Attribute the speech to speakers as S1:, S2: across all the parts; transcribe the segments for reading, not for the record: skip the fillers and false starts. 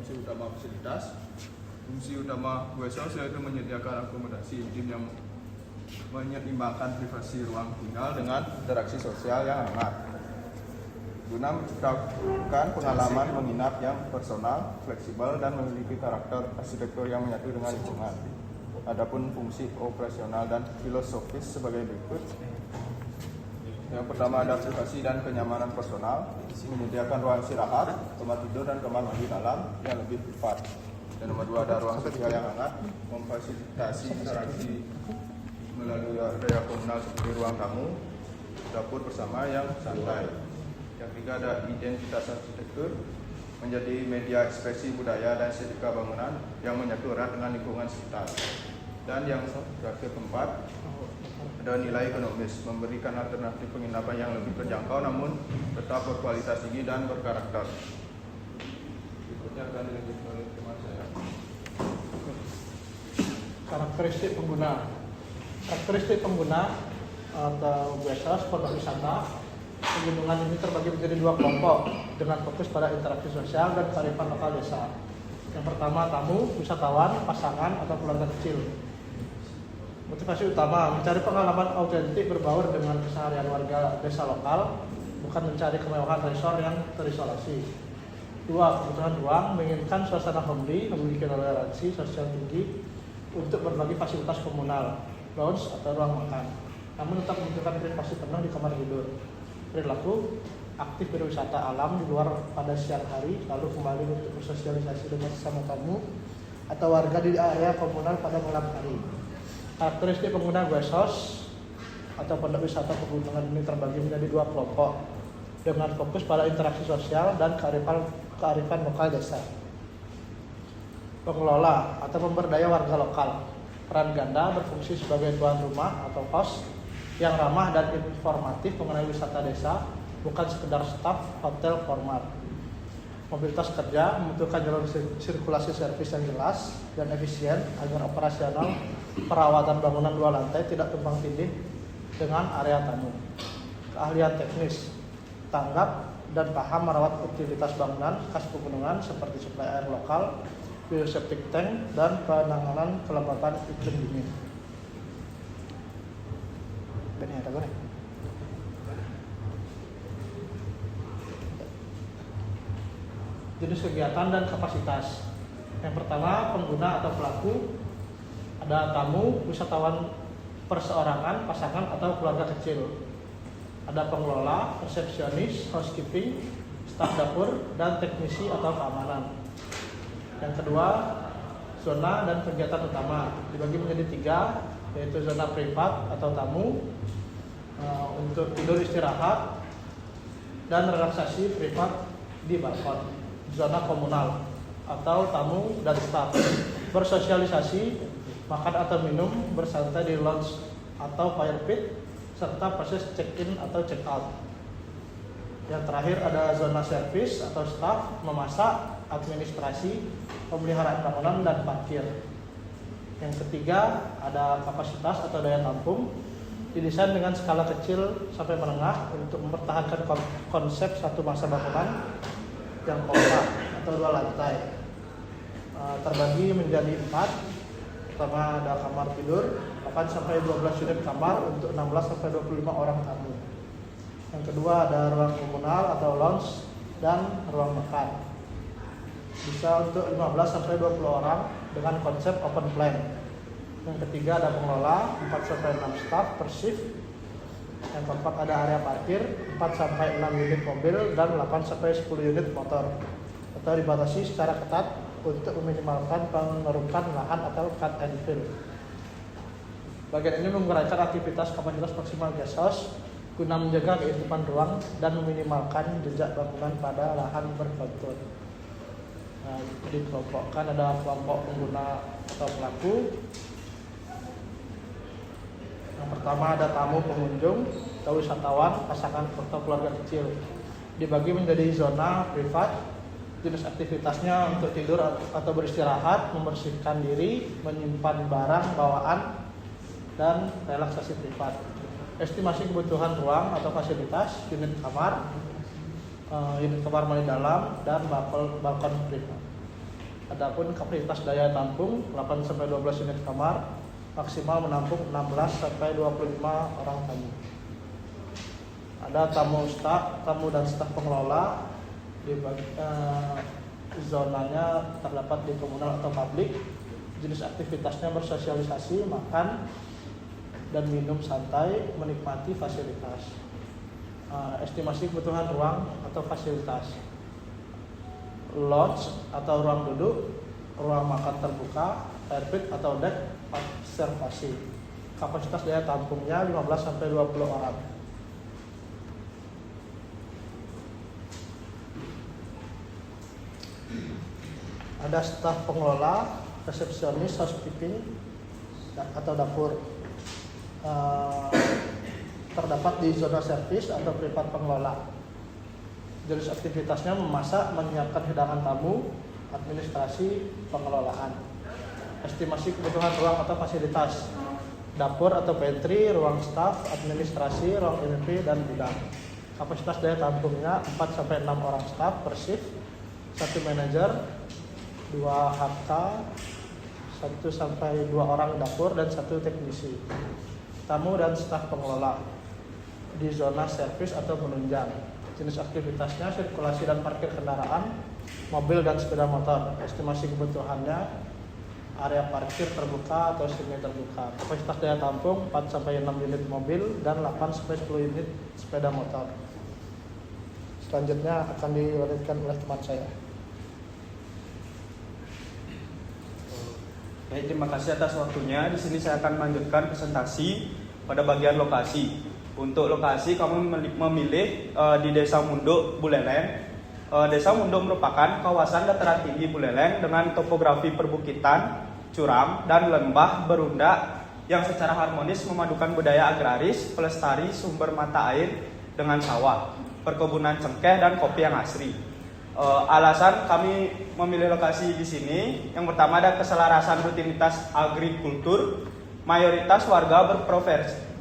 S1: fungsi utama fasilitas. Fungsi utama guesthouse yaitu menyediakan akomodasi intim yang menyeimbangkan privasi ruang tinggal dengan interaksi sosial yang hangat, guna menciptakan pengalaman menginap yang personal, fleksibel, dan memiliki karakter arsitektur yang menyatu dengan lingkungan. Adapun fungsi operasional dan filosofis sebagai berikut. Yang pertama ada privasi dan kenyamanan personal, menyediakan ruang istirahat, tempat tidur, dan kamar mandi dalam yang lebih privat. Dan nomor dua ada ruang sosial yang hangat, memfasilitasi interaksi melalui area komunal seperti ruang tamu, dapur bersama yang santai. Yang ketiga ada identitas arsitektur, menjadi media ekspresi budaya dan estetika bangunan yang menyatu erat dengan lingkungan sekitar. Dan yang terakhir keempat ada nilai ekonomis, memberikan alternatif penginapan yang lebih terjangkau namun tetap berkualitas tinggi dan berkarakter. Berikutnya akan dilanjutkan oleh teman saya.
S2: Karakteristik pengguna. Karakteristik pengguna atau guesthouse pondok wisata pegunungan ini terbagi menjadi dua kelompok dengan fokus pada interaksi sosial dan kearifan lokal desa. Yang pertama tamu, wisatawan, pasangan atau keluarga kecil. Motivasi utama mencari pengalaman autentik berbaur dengan keseharian warga desa lokal, bukan mencari kemewahan resort yang terisolasi. Dua, kebutuhan ruang, menginginkan suasana homely, memiliki toleransi sosial tinggi untuk berbagi fasilitas komunal, lounge atau ruang makan, namun tetap membutuhkan privasi penuh di kamar tidur. Perilaku aktif berwisata alam di luar pada siang hari, lalu kembali untuk bersosialisasi dengan sesama tamu atau warga di area komunal pada malam hari. Karakteristik pengguna guesthouse atau pondok wisata pegunungan ini terbagi menjadi dua kelompok dengan fokus pada interaksi sosial dan kearifan lokal desa. Pengelola atau pemberdaya warga lokal, peran ganda berfungsi sebagai tuan rumah atau host yang ramah dan informatif mengenai wisata desa, bukan sekedar staf hotel formal. Mobilitas kerja membutuhkan jalur sirkulasi servis yang jelas dan efisien agar operasional perawatan bangunan dua lantai tidak tumpang tindih dengan area tamu. Keahlian teknis, tanggap dan paham merawat utilitas bangunan khas pegunungan seperti suplai air lokal, bioseptic tank, dan penanganan kelembapan iklim dingin. Ini ada gue. Jenis kegiatan dan kapasitas. Yang pertama, pengguna atau pelaku. Ada tamu, wisatawan perseorangan, pasangan atau keluarga kecil. Ada pengelola, resepsionis, housekeeping, staf dapur, dan teknisi atau keamanan. Yang kedua, zona dan kegiatan utama dibagi menjadi tiga, yaitu zona privat atau tamu untuk tidur istirahat dan relaksasi privat di balkon. Zona komunal atau tamu dan staf bersosialisasi, makan atau minum, bersantai di lounge atau fire pit, serta proses check-in atau check-out. Yang terakhir ada zona servis atau staf memasak, administrasi, pemeliharaan bangunan, dan parkir. Yang ketiga ada kapasitas atau daya tampung, didesain dengan skala kecil sampai menengah untuk mempertahankan konsep satu masa bangunan yang kompak atau dua lantai. Terbagi menjadi 4. Pertama ada kamar tidur 8-12 unit kamar untuk 16-25 orang tamu. Yang kedua ada ruang komunal atau lounge dan ruang makan, bisa untuk 15-20 orang dengan konsep open plan. Yang ketiga ada pengelola 4-6 staff per shift. Yang keempat ada area parkir 4-6 unit mobil dan 8-10 unit motor, atau dibatasi secara ketat untuk meminimalkan pengerukan lahan atau cut and fill. Bagian ini menguraikan aktivitas kapasitas maksimal guesthouse guna menjaga kehidupan ruang dan meminimalkan jejak bangunan pada lahan berkontur. Nah, dikelompokkan ada kelompok pengguna atau pelaku. Yang pertama ada tamu pengunjung atau wisatawan, pasangan atau keluarga kecil. Dibagi menjadi zona privat. Jenis aktivitasnya untuk tidur atau beristirahat, membersihkan diri, menyimpan barang bawaan, dan relaksasi privat. Estimasi kebutuhan ruang atau fasilitas, unit kamar mandi dalam, dan balkon privat. Adapun kapasitas daya tampung 8 sampai 12 unit kamar, maksimal menampung 16 sampai 25 orang tamu. Ada tamu dan staf pengelola. Zonanya terdapat di komunal atau publik. Jenis aktivitasnya bersosialisasi, makan dan minum santai, menikmati fasilitas. Estimasi kebutuhan ruang atau fasilitas: lodge atau ruang duduk, ruang makan terbuka, airpit atau deck observasi. Kapasitas daya tampungnya 15 sampai 20 orang. Ada staf pengelola, resepsionis, housekeeping atau dapur. Terdapat di zona servis atau privat pengelola. Jenis aktivitasnya memasak, menyiapkan hidangan tamu, administrasi, pengelolaan. Estimasi kebutuhan ruang atau fasilitas: dapur atau pantry, ruang staf, administrasi, ruang MP dan gudang. Kapasitas daya tampungnya 4 sampai 6 orang staf per shift, 1 manajer, 2 HK, 1 sampai 2 orang dapur dan 1 teknisi. Tamu dan staf pengelola di zona servis atau penunjang. Jenis aktivitasnya sirkulasi dan parkir kendaraan, mobil dan sepeda motor. Estimasi kebutuhannya area parkir terbuka atau semi terbuka. Kapasitas daya tampung 4 sampai 6 unit mobil dan 8 sampai 10 unit sepeda motor. Selanjutnya akan dilanjutkan oleh teman saya.
S3: Baik, terima kasih atas waktunya. Di sini saya akan melanjutkan presentasi pada bagian lokasi. Untuk lokasi kami memilih di Desa Munduk, Buleleng. Desa Munduk merupakan kawasan dataran tinggi Buleleng dengan topografi perbukitan, curam, dan lembah berundak yang secara harmonis memadukan budaya agraris, pelestari sumber mata air dengan sawah, perkebunan cengkeh, dan kopi yang asri. Alasan kami memilih lokasi di sini, yang pertama ada keselarasan rutinitas agrikultur. Mayoritas warga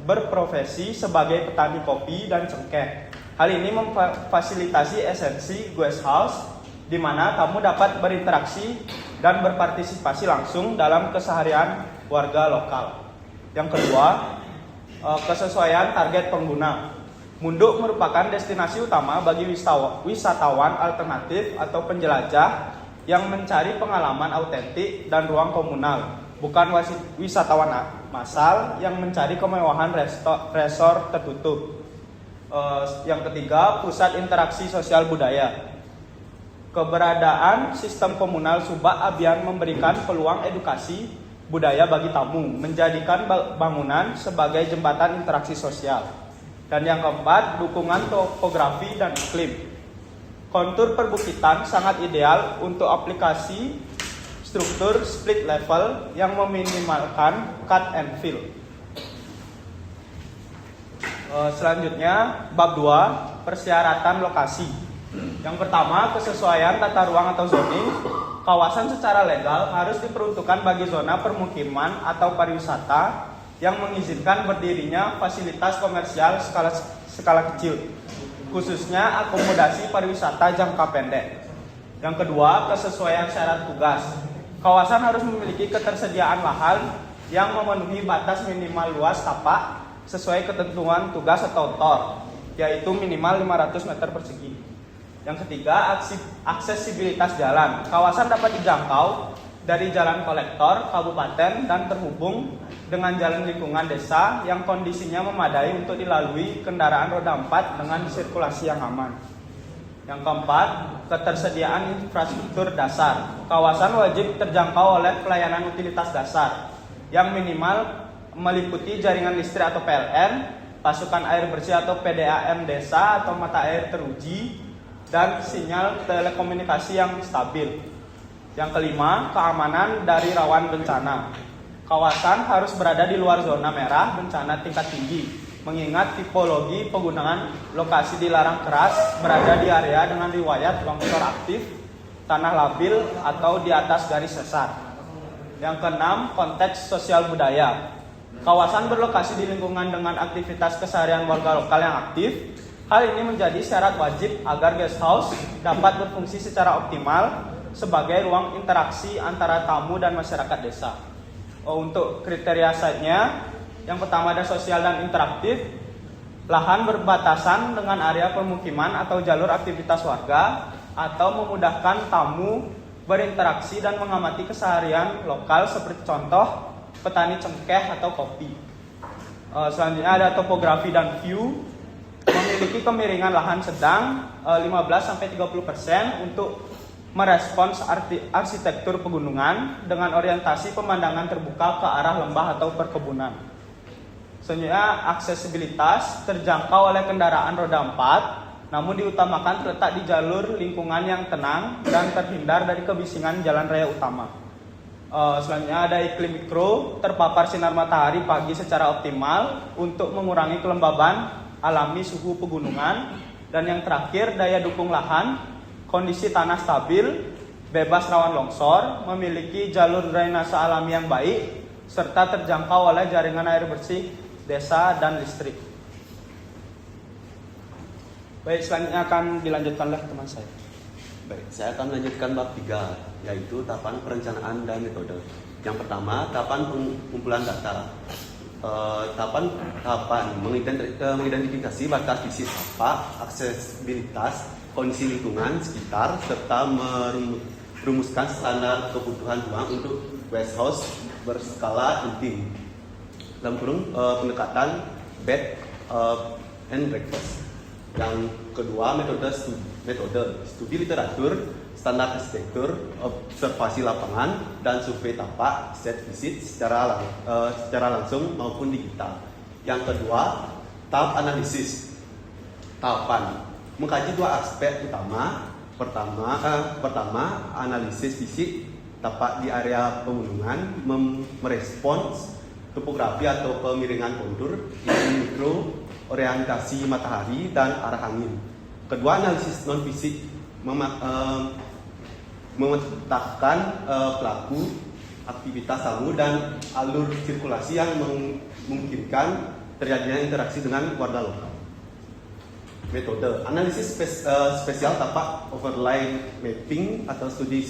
S3: berprofesi sebagai petani kopi dan cengkeh. Hal ini memfasilitasi esensi guest house, di mana tamu dapat berinteraksi dan berpartisipasi langsung dalam keseharian warga lokal. Yang kedua, kesesuaian target pengguna. Munduk merupakan destinasi utama bagi wisatawan alternatif atau penjelajah yang mencari pengalaman autentik dan ruang komunal, bukan wisatawan massal yang mencari kemewahan resort tertutup. Yang ketiga, pusat interaksi sosial budaya. Keberadaan sistem komunal Subak Abian memberikan peluang edukasi budaya bagi tamu, menjadikan bangunan sebagai jembatan interaksi sosial. Dan yang keempat, dukungan topografi dan iklim. Kontur perbukitan sangat ideal untuk aplikasi struktur split level yang meminimalkan cut and fill. Selanjutnya, bab 2, persyaratan lokasi. Yang pertama, kesesuaian tata ruang atau zoning. Kawasan secara legal harus diperuntukkan bagi zona permukiman atau pariwisata yang mengizinkan berdirinya fasilitas komersial skala kecil, khususnya akomodasi pariwisata jangka pendek. Yang kedua, kesesuaian syarat tugas. Kawasan harus memiliki ketersediaan lahan yang memenuhi batas minimal luas tapak sesuai ketentuan tugas atau TOR, yaitu minimal 500 meter persegi. Yang ketiga, aksesibilitas jalan. Kawasan dapat dijangkau dari jalan kolektor kabupaten dan terhubung dengan jalan lingkungan desa yang kondisinya memadai untuk dilalui kendaraan roda 4 dengan sirkulasi yang aman. Yang keempat, ketersediaan infrastruktur dasar. Kawasan wajib terjangkau oleh pelayanan utilitas dasar yang minimal meliputi jaringan listrik atau PLN, pasukan air bersih atau PDAM desa atau mata air teruji, dan sinyal telekomunikasi yang stabil. Yang kelima, keamanan dari rawan bencana. Kawasan harus berada di luar zona merah bencana tingkat tinggi, mengingat tipologi penggunaan lokasi dilarang keras berada di area dengan riwayat longsor aktif, tanah labil, atau di atas garis sesar. Yang keenam, konteks sosial budaya. Kawasan berlokasi di lingkungan dengan aktivitas keseharian warga lokal yang aktif. Hal ini menjadi syarat wajib agar guest house dapat berfungsi secara optimal sebagai ruang interaksi antara tamu dan masyarakat desa. Untuk kriteria site-nya, yang pertama ada sosial dan interaktif, lahan berbatasan dengan area permukiman atau jalur aktivitas warga, atau memudahkan tamu berinteraksi dan mengamati keseharian lokal seperti contoh petani cengkeh atau kopi. Selanjutnya ada topografi dan view, memiliki kemiringan lahan sedang 15-30% untuk merespons arsitektur pegunungan dengan orientasi pemandangan terbuka ke arah lembah atau perkebunan. Selanjutnya aksesibilitas, terjangkau oleh kendaraan roda 4, namun diutamakan terletak di jalur lingkungan yang tenang dan terhindar dari kebisingan jalan raya utama. Selanjutnya ada iklim mikro, terpapar sinar matahari pagi secara optimal untuk mengurangi kelembaban alami suhu pegunungan. Dan yang terakhir, daya dukung lahan, kondisi tanah stabil, bebas rawan longsor, memiliki jalur drainase alami yang baik, serta terjangkau oleh jaringan air bersih desa dan listrik. Baik, selanjutnya akan dilanjutkan oleh teman saya.
S4: Baik, saya akan melanjutkan bab 3, yaitu tahapan perencanaan dan metode. Yang pertama, tahapan pengumpulan data. Tahapan mengidentifikasi batas fisik apa, aksesibilitas, kondisi lingkungan sekitar, serta merumuskan standar kebutuhan ruang untuk guest house berskala intim. Dalam kurung pendekatan bed and breakfast. Yang kedua, metode studi literatur, standar arsitektur, observasi lapangan, dan survei tapak set visit secara langsung maupun digital. Yang kedua, tahap analisis. Tahapan mengkaji dua aspek utama. Pertama, analisis fisik tapak di area pegunungan, merespons topografi atau pemiringan kontur, mikro, orientasi matahari dan arah angin. Kedua, analisis non fisik, memetakan pelaku aktivitas tamu dan alur sirkulasi yang memungkinkan terjadinya interaksi dengan warga lokal. Metode analisis spesial tapak, overlay mapping atau studi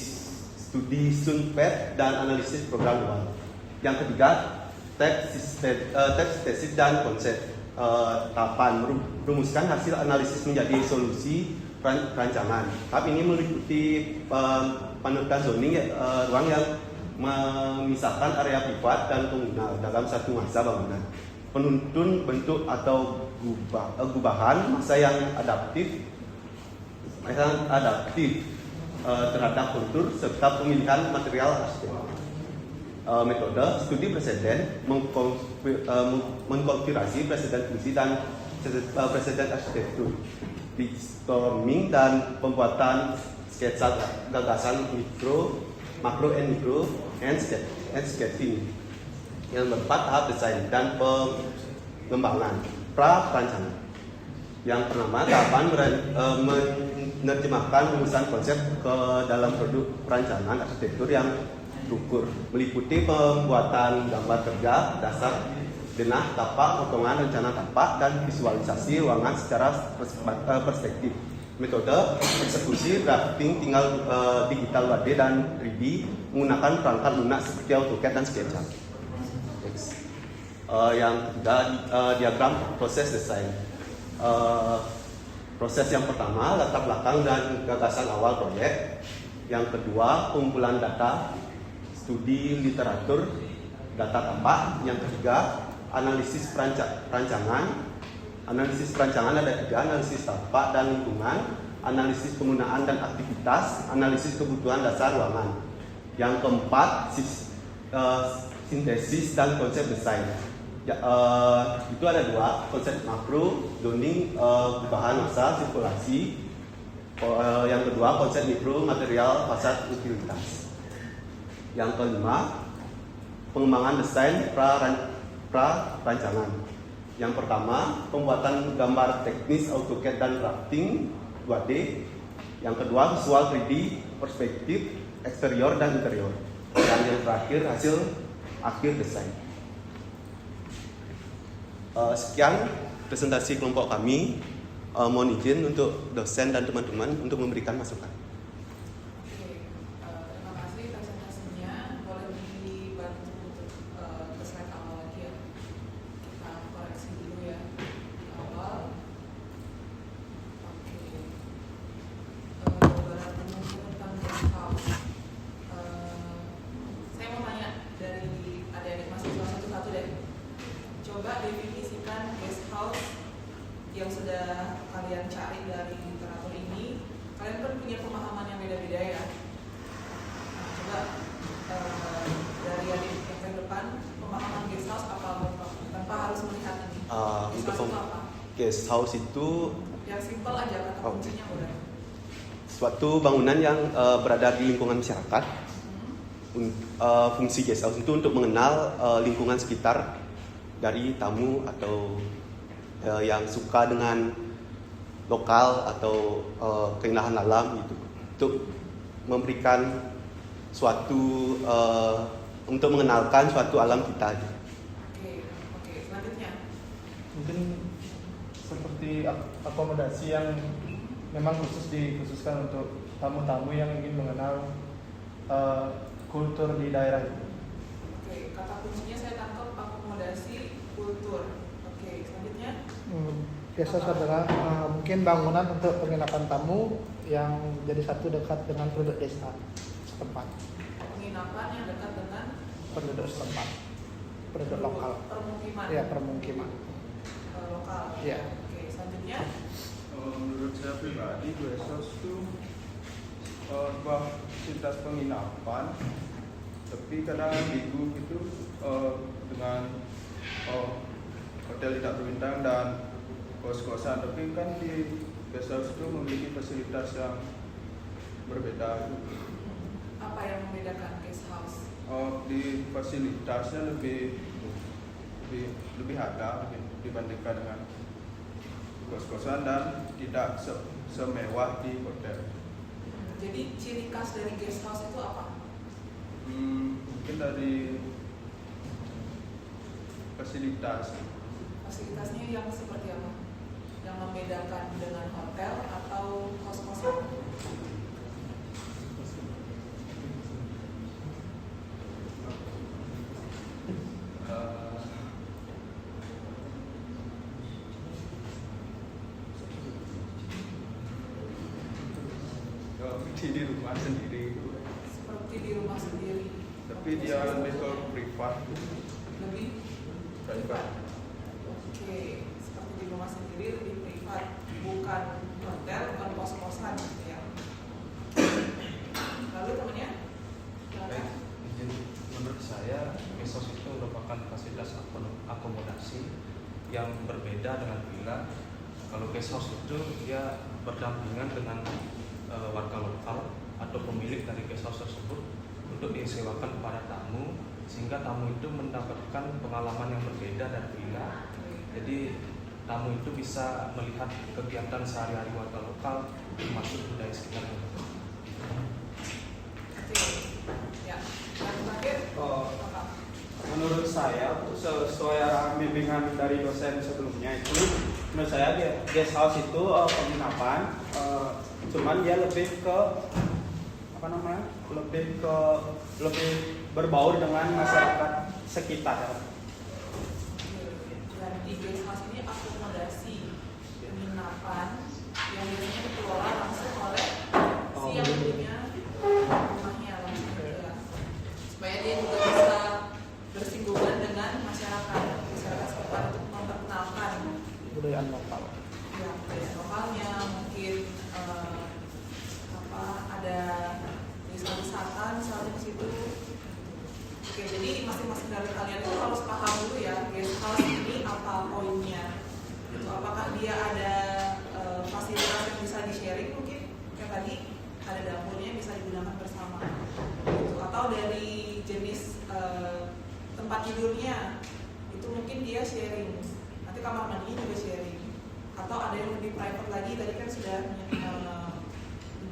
S4: sunpad, dan analisis program luar. Yang ketiga, teks tesis dan konsep. Tahapan merumuskan hasil analisis menjadi solusi rancangan. Tahap ini meliputi panutan zoning ruang yang memisahkan area privat dan komunal dalam satu masa bangunan. Penuntun bentuk atau gubahan masa yang adaptif terhadap kontur serta pemilihan material arsitektur. Metode studi preseden, mengkonfigurasi preseden fungsi dan preseden arsitektur, brainstorming dan pembuatan sketsa gagasan makro and mikro and sketching. Yang keempat, tahap desain dan pengembangan pra-perancangan. Yang pertama, tahapan menerjemahkan rumusan konsep ke dalam produk perancangan arsitektur yang terukur, meliputi pembuatan gambar kerja, dasar, denah, tapak, potongan, rencana tapak, dan visualisasi ruangan secara perspektif. Metode eksekusi drafting tinggal digital 2D dan 3D menggunakan perangkat lunak seperti AutoCAD dan SketchUp. Yang ketiga, diagram proses desain. Proses yang pertama, latar belakang dan gagasan awal proyek. Yang kedua, pengumpulan data, studi literatur, data tapak. Yang ketiga, analisis perancangan. Analisis perancangan ada 3, analisis tapak dan lingkungan, analisis penggunaan dan aktivitas, analisis kebutuhan dasar ruangan. Yang keempat, sintesis dan konsep desain. Itu ada 2, konsep makro, zoning, bahan masa, sirkulasi. Yang kedua, konsep mikro, material, fasad, utilitas. Yang kelima, pengembangan desain pra-rancangan. Yang pertama, pembuatan gambar teknis AutoCAD dan drafting 2D. Yang kedua, visual 3D, perspektif, eksterior dan interior. Dan yang terakhir, hasil akhir desain. Sekian presentasi kelompok kami. Mohon izin untuk dosen dan teman-teman untuk memberikan masukan.
S5: coba definisikan guest house yang sudah kalian cari dari literatur ini. Kalian kan punya pemahaman yang beda-beda ya. Nah, coba dari adik yang ke depan, pemahaman guest house apa Bapak? Tanpa harus melihat ini. Guest house itu apa?
S4: Guest house itu
S5: Yang simpel aja kata kuncinya udah.
S4: suatu bangunan yang berada di lingkungan masyarakat. Fungsi guest house itu untuk mengenal lingkungan sekitar dari tamu atau yang suka dengan lokal atau keindahan alam gitu, untuk memberikan suatu untuk mengenalkan suatu alam kita.
S5: Oke, selanjutnya.
S2: Mungkin seperti akomodasi yang memang dikhususkan untuk tamu-tamu yang ingin mengenal kultur di daerah itu.
S5: Oke, kata kuncinya saya tangkap akomodasi kultur. Oke, selanjutnya.
S2: Biasa adalah mungkin bangunan untuk penginapan tamu yang jadi satu dekat dengan penduduk desa setempat.
S5: Penginapan yang dekat dengan
S2: Penduduk setempat, penduduk lokal.
S5: Permukiman.
S2: Ya, permukiman.
S5: Lokal.
S2: Ya.
S5: Oke, selanjutnya.
S1: Menurut saya pribadi, guest house itu fasilitas penginapan, tapi kadang ambigu gitu dengan hotel tidak berbintang dan kos-kosan. Tapi kan di guest house itu memiliki fasilitas yang berbeda.
S5: Apa yang membedakan guest house?
S1: Di fasilitasnya lebih ada dibandingkan dengan kos-kosan dan tidak semewah di hotel.
S5: Jadi ciri khas dari guest house itu apa?
S1: Mungkin dari fasilitas.
S5: Fasilitasnya yang seperti apa? Yang membedakan dengan hotel atau kos-kosan?
S1: Di rumah sendiri,
S5: Seperti di rumah sendiri.
S1: tapi dia lebih ke privat.
S5: Lebih privat. Oke, seperti di rumah sendiri lebih privat, bukan hotel, bukan kos-kosan gitu ya. Lalu temannya?
S6: Baik, jadi menurut saya guest house itu merupakan fasilitas akomodasi yang berbeda dengan villa. Kalau guest house itu dia berdampingan dengan warga lokal atau pemilik dari guest house tersebut untuk disewakan kepada tamu, sehingga tamu itu mendapatkan pengalaman yang berbeda dari villa. Jadi tamu itu bisa melihat kegiatan sehari-hari warga lokal termasuk budaya sekitarnya.
S5: Oke, ya. Dan terakhir, apa?
S3: Menurut saya, sesuai arahan bimbingan dari dosen sebelumnya itu, menurut saya guest house itu penginapan, cuman dia lebih ke lebih berbaur dengan masyarakat sekitar.
S5: Dan di guest house ini akomodasi penginapan yang biasanya dikelola langsung oleh si yang punya rumahnya langsung juga, supaya dia juga bisa bersinggungan dengan masyarakat sekitar untuk memperkenalkan
S2: Budaya lokal.
S5: ya budaya lokalnya, mungkin ada wisata misalnya di situ. Oke, jadi masing-masing dari kalian itu harus paham dulu ya guest house ini apa poinnya. Itu apakah dia ada fasilitas yang bisa di-sharing, mungkin kayak tadi ada dapurnya bisa digunakan bersama. Gitu. Atau dari jenis tempat tidurnya itu mungkin dia sharing. Nanti kamar mandinya juga sharing. Atau ada yang lebih private lagi, tadi kan sudah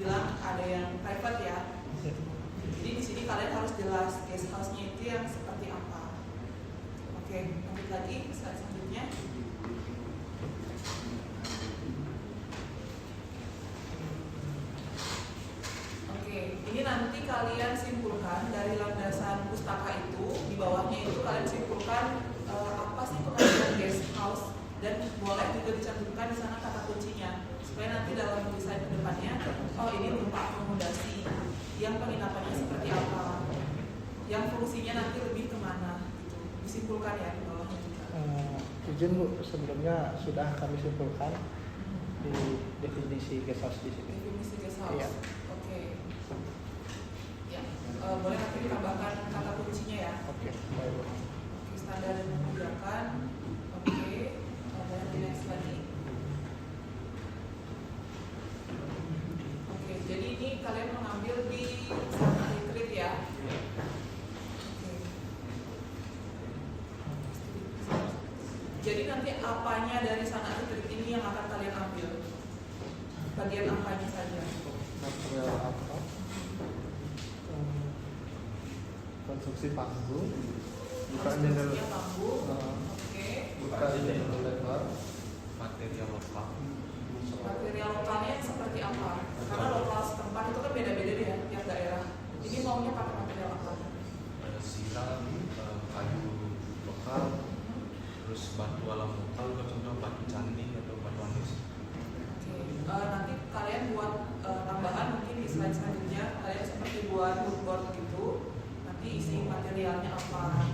S5: bilang ada yang private ya. Jadi di sini kalian harus jelas guest house-nya itu yang seperti apa. Oke, lanjut lagi slide selanjutnya. Oke, ini nanti kalian simpulkan dari landasan pustaka itu, di bawahnya itu kalian simpulkan apa sih pengertian guest house, dan boleh juga dicantumkan di sana kata kuncinya supaya nanti dalam desain kedepannya, oh ini berupa akomodasi, yang penginapannya seperti apa, yang fungsinya nanti lebih kemana, gitu. Disimpulkan ya di bawahnya juga.
S2: Izin Bu, sebelumnya sudah kami simpulkan di definisi guest house di sini.
S5: Definisi guest house.
S2: Iya.
S5: Oke. Ya, boleh nanti ditambahkan kata kuncinya ya.
S2: Oke, baik Bu.
S5: Oke, standar dan kebijakan. Oke, dan next lagi. Oke, jadi ini kalian mengambil di sana retreat ya. Oke. Jadi nanti apanya dari sana retreat ini yang akan kalian ambil? Bagian apanya saja?
S2: Material apa? Konstruksi panggung, buka jendela,
S5: Konstruksinya panggung. Oke.
S2: buka jendela lebar.
S6: Material lokal.
S5: Material lokalnya seperti apa? Karena lokal setempat itu kan beda-beda ya tiap daerah. Ini maunya pakai material apa?
S6: Ada silang, kayu lokal, terus batu alam lokal, contoh batu candi atau batu andis.
S5: Oke. Nanti kalian buat tambahan mungkin di slide selanjutnya kalian seperti buat mood board gitu. Nanti isi materialnya apa,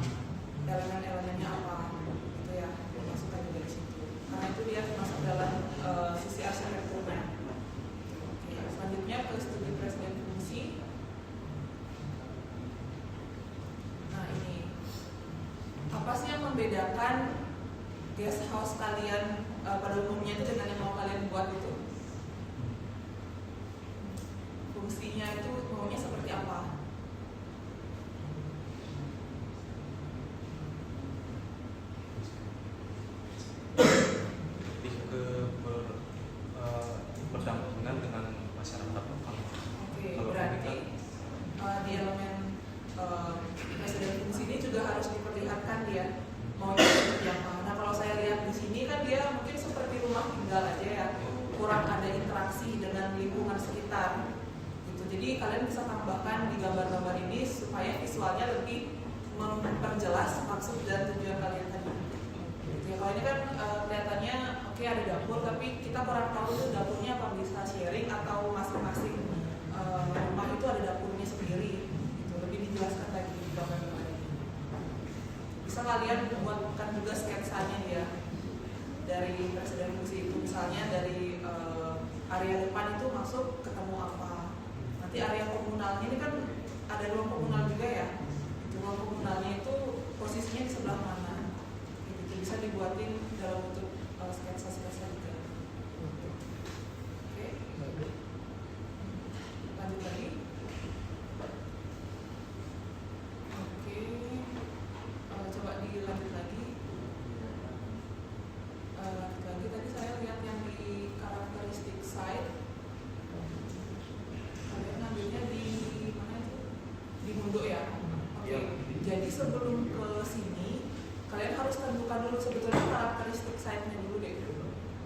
S5: elemen-elemennya apa, gitu ya. Masukkan juga di situ. Karena itu dia masuk dalam sisi arsitekturnya. Oke. Selanjutnya ke studi presiden fungsi. Nah ini apa sih yang membedakan guest house kalian pada umumnya itu dengan yang mau kalian buat itu? Fungsinya itu maunya seperti apa?
S6: Lebih ke berdampingan dengan masyarakat lokal.
S5: Oke,
S6: Kalau
S5: berarti
S6: ini
S5: di elemen presiden fungsi ini juga harus diperlihatkan dia maunya seperti apa. Nah kalau saya lihat di sini kan dia mungkin seperti rumah tinggal aja ya, kurang ada interaksi dengan lingkungan sekitar. Gitu. Jadi kalian bisa tambahkan di gambar-gambar ini supaya visualnya lebih memperjelas maksud dan tujuan kalian tadi. Gitu ya. Kalau ini kan kelihatannya oke ada dapur, tapi kita kurang tahu tuh dapurnya apa bisa sharing atau masing-masing rumah itu ada dapurnya sendiri. Gitu. Lebih dijelaskan lagi di gambar-gambar ini. Bisa kalian buatkan juga sketsanya ya dari presiden fungsi itu, misalnya dari area depan itu masuk ketemu apa, nanti area komunalnya ini kan ada ruang komunal juga ya, itu ruang komunalnya itu posisinya di sebelah mana, gitu. Bisa dibuatin dalam bentuk sketsa-sketsa juga. Oke, lanjut lagi. Oke, coba dilanjut lagi. Lanjut lagi, tadi saya lihat yang di karakteristik site. Kalian ngambilnya di mana itu? Di Mundo ya? Oke, jadi sebelum ke sini kalian harus tentukan dulu sebetulnya karakteristik site-nya dulu deh,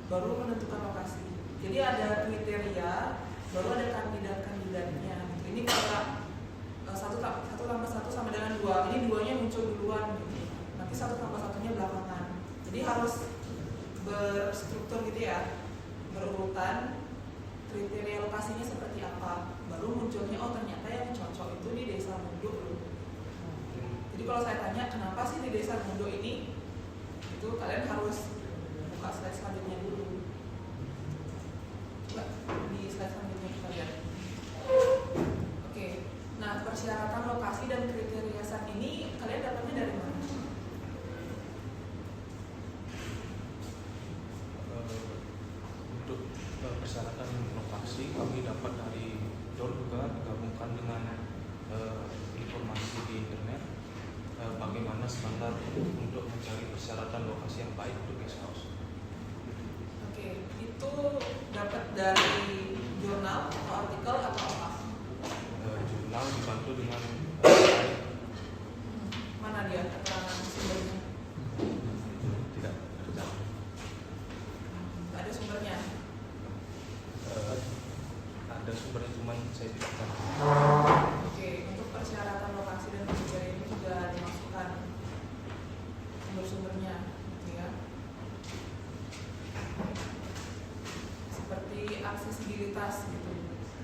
S5: baru menentukan lokasi. Jadi ada kriteria, baru ada kandidat-kandidatnya. Gitu. Ini kayak 1 tambah 1 sama dengan 2. Ini 2-nya muncul duluan gitu. Nanti 1 tambah 1-nya belakangan. Jadi harus berstruktur gitu ya, berurutan. Kriteria lokasinya seperti apa, baru munculnya oh ternyata yang cocok itu di Desa Mundo loh. Jadi kalau saya tanya kenapa sih di Desa Mundo ini, itu kalian harus buka slide selanjutnya dulu. Coba di slide selanjutnya kita lihat. Oke, nah persyaratan lokasi dan kriteria saat ini kalian dapatnya dari mana?
S6: Untuk persyaratan lokasi kami dapat dari DOR juga digabungkan dengan informasi di internet bagaimana standar untuk mencari persyaratan lokasi yang baik untuk guest house.
S5: Oke, itu dapat dari jurnal atau artikel atau apa?
S6: Jurnal dibantu dengan
S5: Mana dia keterangan sumbernya?
S6: tidak tercatat.
S5: Nggak ada sumbernya.
S6: Ada sumbernya cuman saya tidak tahu.
S5: Oke, untuk persyaratan lokasi dan kriteria ini juga dimasukkan sumber-sumbernya, gitu ya. Seperti aksesibilitas gitu.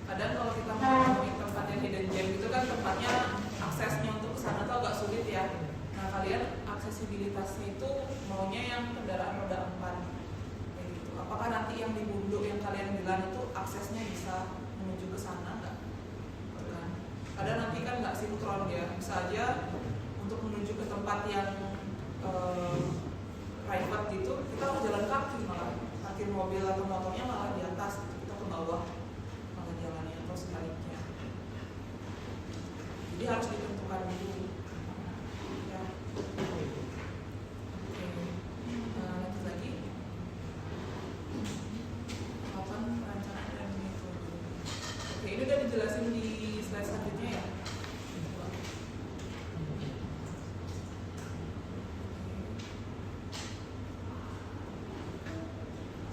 S5: Kadang kalau kita mau ngomongin tempat yang hidden gem itu kan tempatnya aksesnya untuk ke sana tuh agak sulit ya. Nah kalian aksesibilitasnya itu maunya yang kendaraan roda 4 kayak gitu. Apakah nanti yang di Bundo yang kalian bilang itu aksesnya bisa menuju ke sana nggak? Kan? Kadang nanti kan nggak sinkron ya, bisa aja untuk menuju ke tempat yang private gitu kita harus jalan kaki, malah parkir mobil atau motornya malah di atas gitu. Kita ke bawah malah jalannya atau sebaliknya. Jadi harus ditentukan dulu ya. Lanjut lagi tahapan perencanaan dan metode. Oke, ini udah dijelasin di slide selanjutnya ya.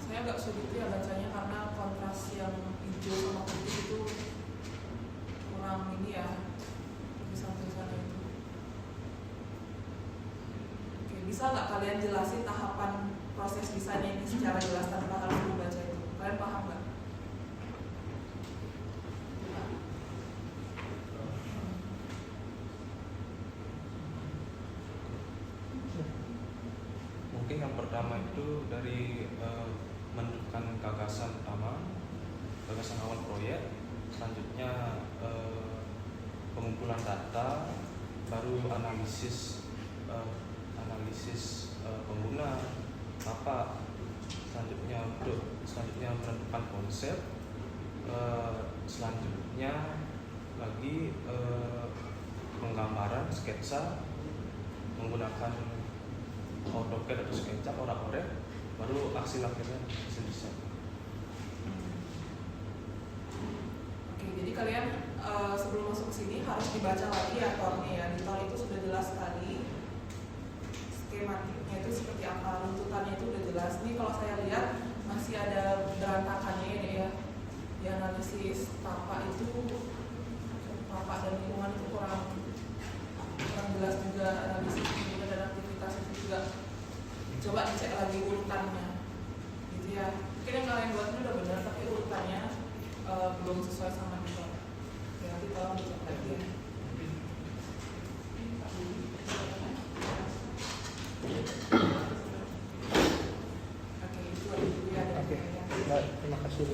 S5: Saya agak sulit ya bacanya karena kontras yang hijau sama putih itu kurang ini ya, tulisan-tulisannya itu. Oke, bisa nggak kalian jelasin tahapan proses desainnya ini secara jelas tanpa harus membaca itu? Kalian paham nggak?
S6: Mungkin yang pertama itu dari menentukan gagasan utama, gagasan awal proyek, selanjutnya pengumpulan data, baru analisis pengguna, apa selanjutnya menentukan konsep, selanjutnya lagi penggambaran sketsa menggunakan AutoCAD atau SketchUp, orak-orik, baru hasil akhirnya hasil desain.
S5: Oke, jadi kalian sebelum masuk ke sini harus dibaca lagi ya tornya ya. Di tor itu sudah jelas sekali skematiknya itu seperti apa, runtutannya itu udah jelas. Ini kalau saya lihat masih ada berantakannya ini ya. Di analisis tapak itu, tapak dan lingkungan itu kurang jelas juga, analisis lingkungan dan aktivitas itu juga. Coba dicek lagi urutannya, gitu ya. Mungkin yang kalian buat ini udah benar, tapi urutannya belum sesuai sama kita. Ya, nanti tolong dicek lagi ya. Oke, itu aja dulu ya.
S2: Oke, baik, terima kasih.